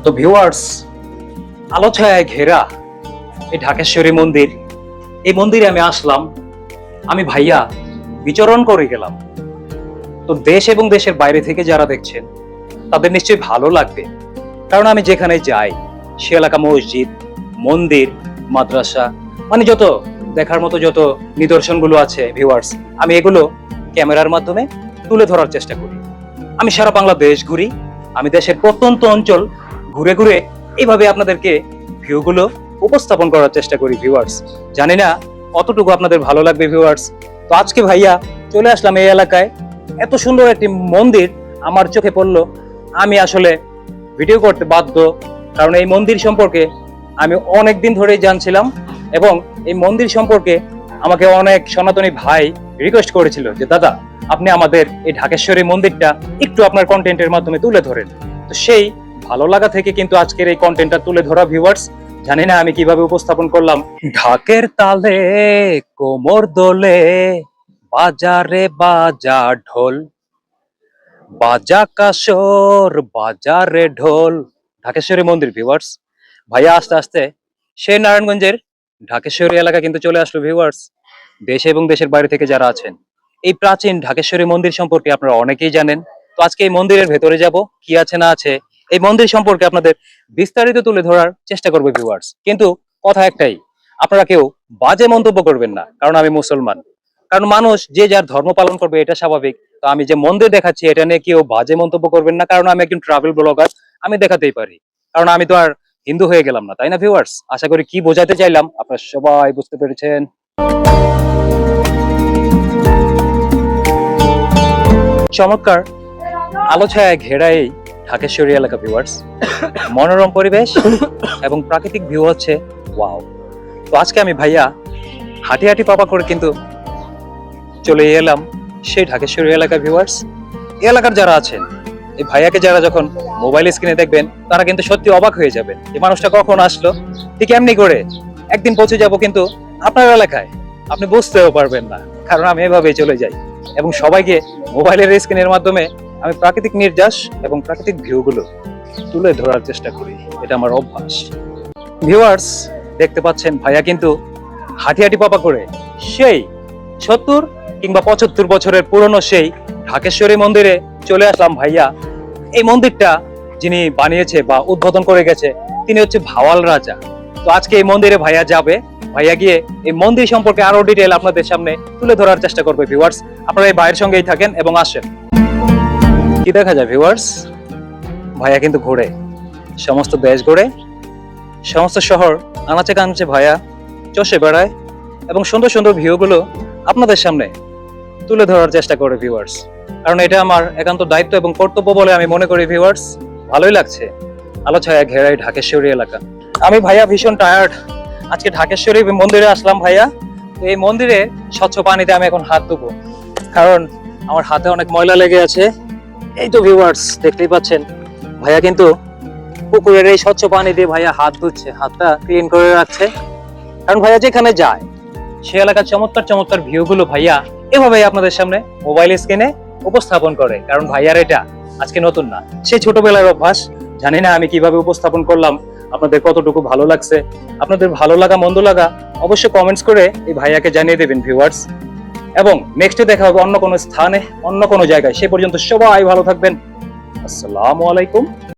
তো ভিউয়ার্স, আলো ছায়ায় ঘেরা এই ঢাকেশ্বরী মন্দির, এই মন্দিরে আমি আসলাম। আমি ভাইয়া বিচরণ করে গেলাম। তো দেশ এবং দেশের বাইরে থেকে যারা দেখছেন তাদের নিশ্চয়ই ভালো লাগবে, কারণ আমি যেখানে যাই সে এলাকা মসজিদ, মন্দির, মাদ্রাসা, মানে যত দেখার মতো যত নিদর্শনগুলো আছে ভিউয়ার্স, আমি এগুলো ক্যামেরার মাধ্যমে তুলে ধরার চেষ্টা করি। আমি সারা বাংলাদেশ ঘুরি, আমি দেশের প্রত্যন্ত অঞ্চল ঘুরে ঘুরে এইভাবে আপনাদেরকে ভিউগুলো উপস্থাপন করার চেষ্টা করি ভিউয়ার্স। জানি না কতটুকু আপনাদের ভালো লাগবে ভিউয়ার্স। তো আজকে ভাইয়া চলে আসলাম এই এলাকায়, এত সুন্দর একটি মন্দির আমার চোখে পড়লো, আমি আসলে ভিডিও করতে বাধ্য। কারণ এই মন্দির সম্পর্কে আমি অনেক দিন ধরেই জানছিলাম, এবং এই মন্দির সম্পর্কে আমাকে অনেক সনাতনী ভাই রিকোয়েস্ট করেছিল যে দাদা আপনি আমাদের এই ঢাকেশ্বরী মন্দিরটা একটু আপনার কন্টেন্টের মাধ্যমে তুলে ধরেন। তো সেই ভালো লাগা থেকে কিন্তু আজকের এই কন্টেন্টটা তুলে ধরা ভিউয়ার্স। জানি না আমি কিভাবে উপস্থাপন করলাম। ঢাকের তালে কোমর দোলে, বাজারে বাজা ঢোল, বাজা কাসর বাজারে ঢোল। ঢাকেশ্বরী মন্দির ভিউয়ার্স। ভাইয়া আস্তে আস্তে সেই নারায়ণগঞ্জের ঢাকেশ্বরী এলাকা কিন্তু চলে আসলো ভিউয়ার্স। দেশে এবং দেশের বাইরে থেকে যারা আছেন এই প্রাচীন ঢাকেশ্বরী মন্দির সম্পর্কে আপনারা অনেকেই জানেন। তো আজকে এই মন্দিরের ভেতরে যাব, কি আছে না আছে এই মন্দির সম্পর্কে আপনাদের বিস্তারিত তুলে ধরার চেষ্টা করবো ভিউয়ার্স। কিন্তু কথা একটাই, আপনারা কেউ বাজে মন্তব্য করবেন না, কারণ আমি মুসলমান। কারণ মানুষ যে যার ধর্ম পালন করবে এটা স্বাভাবিক। তো আমি যে মন্দির দেখাচ্ছি এটা নিয়ে কেউ বাজে মন্তব্য করবেন না, কারণ আমি একজন ট্রাভেল ব্লগার, আমি দেখাতেই পারি। কারণ আমি তো আর হিন্দু হয়ে গেলাম না, তাই না ভিউয়ার্স? আশা করি কি বোঝাতে চাইলাম আপনারা সবাই বুঝতে পেরেছেন। চমৎকার আলো ছায়ায় ঘেরা এই ঢাকেশ্বরী এলাকা ভিউয়ার্স, মনোরম পরিবেশ এবং প্রাকৃতিক ভিউ হচ্ছে ওয়াও। তো আজকে আমি ভাইয়া হাঁটি হাঁটি পাপা করে কিন্তু চলে এলাম সেই ঢাকেশ্বরী এলাকা ভিউয়ার্স। এই এলাকার যারা আছেন এই ভাইয়াকে যারা যখন মোবাইল স্ক্রিনে দেখবেন তারা কিন্তু সত্যি অবাক হয়ে যাবেন, এই মানুষটা কখন আসলো। ঠিক এমনি করে একদিন পৌঁছে যাব কিন্তু আপনার এলাকায়, আপনি বুঝতেও পারবেন না, কারণ আমি এভাবেই চলে যাই এবং সবাইকে মোবাইলের স্ক্রিনের মাধ্যমে আমি প্রাকৃতিক নির্যাস এবং প্রাকৃতিক ভিউগুলো তুলে ধরার চেষ্টা করি, এটা আমার অভ্যাস ভিউয়ার্স। দেখতে পাচ্ছেন ভাইয়া কিন্তু হাঁটি হাঁটি পাপা করে সেই 70 কিংবা 75 বছরের পুরনো সেই ঢাকেশ্বরী মন্দিরে চলে আসলাম ভাইয়া। এই মন্দিরটা যিনি বানিয়েছে বা উদ্বোধন করে গেছে তিনি হচ্ছে ভাওয়াল রাজা। তো আজকে এই মন্দিরে ভাইয়া যাবে, ভাইয়া গিয়ে এই মন্দির সম্পর্কে আরো ডিটেল আপনাদের সামনে তুলে ধরার চেষ্টা করবে ভিউয়ার্স। আপনারা এই ভাইয়ের সঙ্গেই থাকেন এবং আসেন। কি দেখা যায় ভিউয়ার্স, ভাইয়া কিন্তু ঘোরে, সমস্ত দেশ ঘোরে, সমস্ত শহর আনাচে কানাচে ভাইয়া চষে বেড়ায় এবং সুন্দর সুন্দর ভিউগুলো আপনাদের সামনে তুলে ধরার চেষ্টা করে ভিউয়ার্স। কারণ এটা আমার একান্ত দায়িত্ব এবং কর্তব্য বলে আমি মনে করি ভিউয়ার্স। ভালোই লাগছে আলো ছায়া ঘেরাই ঢাকেশ্বরী এলাকা। আমি ভাইয়া ভীষণ টায়ার্ড, আজকে ঢাকেশ্বরী মন্দিরে আসলাম ভাইয়া। তো এই মন্দিরে স্বচ্ছ পানিতে আমি এখন হাত ধুবো, কারণ আমার হাতে অনেক ময়লা লেগে আছে। এই তো ভিউয়ার্স দেখতেই পাচ্ছেন ভাইয়া কিন্তু পুকুরের এই স্বচ্ছ পানি দিয়ে ভাইয়া হাত ধুচ্ছে, হাতটা ক্লিন করে রাখছে। কারণ ভাইয়া যেখানে যায় সে এলাকার চমৎকার চমৎকার ভিউগুলো ভাইয়া এভাবেই আপনাদের সামনে মোবাইল স্ক্রিনে উপস্থাপন করে। কারণ ভাইয়ার এটা আজকে নতুন না, সে ছোটবেলার অভ্যাস। জানি না আমি কিভাবে উপস্থাপন করলাম, আপনাদের কতটুকু ভালো লাগছে। আপনাদের ভালো লাগা মন্দ লাগা অবশ্যই কমেন্টস করে এই ভাইয়াকে জানিয়ে দেবেন ভিউয়ার্স। এবং নেক্সটে দেখা হবে অন্য কোনো স্থানে, অন্য কোনো জায়গায়। সে পর্যন্ত সবাই ভালো থাকবেন। আসসালামু আলাইকুম।